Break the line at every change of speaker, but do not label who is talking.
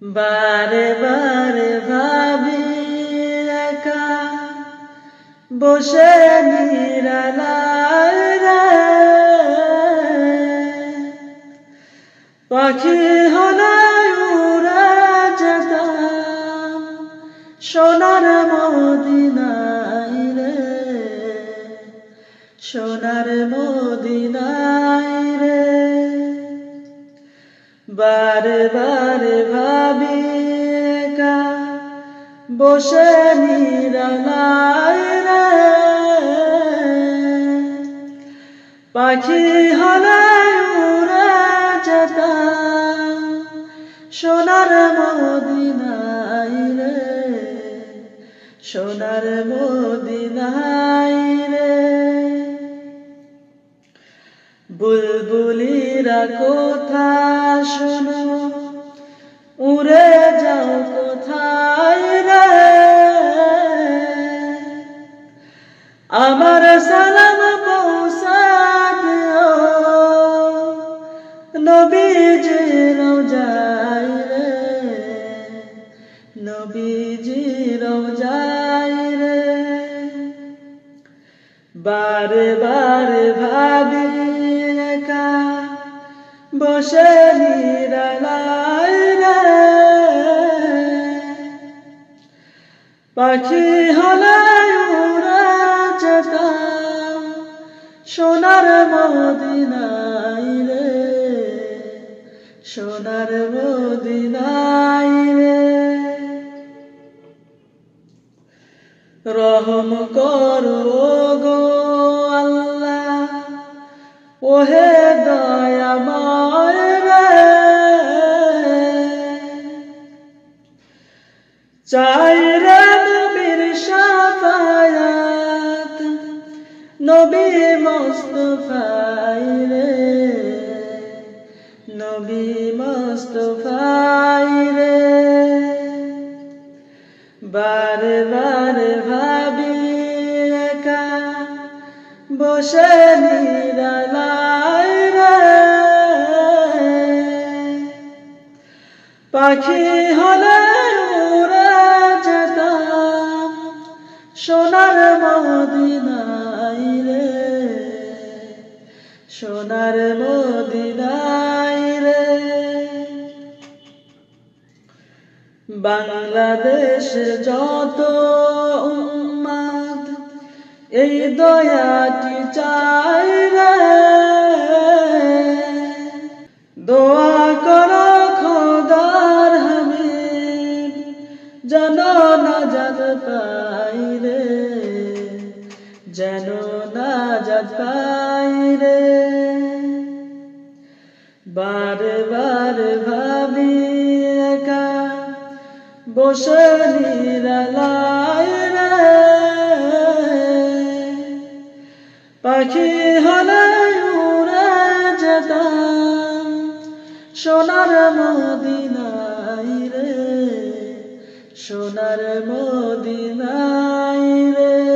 বারে বারে ভাবি একা বসে নিরালায় রে, পাখি হলায় উড়ে যেতাম সোনার মদিনায় রে, সোনার মদিনায় রে। বারে বারে ভাবি একা বসে নিরালায় রে, পাখি হলায় উড়ে যেতাম সোনার মদিনায় রে, সোনার মদিনায় রে। বুলবুলিরা কথা শোনো, উড়ে যাও কোথায় রে, আমার সালাম পৌঁছা দিও নবীজির রওজায় রে, নবীজির রওজায় রে। বারে বারে ভাবি একা বসে নিরালায় রে, পাখি হলায় উড়ে যেতাম সোনার মদিনায় রে, সোনার মদিনায় রে। রহম করো গো আল্লাহ ওহে দয়াময় রে, চাই রে নবীর শাফায়াত নবী মুস্তাফায় রে, নবী মুস্তাফায় রে। বারে বারে ভাবি একা বসে নিরালায় রে, পাখি হলায় উড়ে যেতাম সোনার মদিনায় রে, সোনার মদিনায় রে। বাংলাদেশ যত উম্মাদ এই দয়াটি চাই রে, দোয়া করো খোদার হাবিব যেন নাজাত পাই রে, যেন নাজাত পাই রে। বারে বারে ভাবি একা বসে নিরালায় রে, পাখি হলায় উড়ে যেতাম সোনার মদিনায় রে, সোনার মদিনায় রে।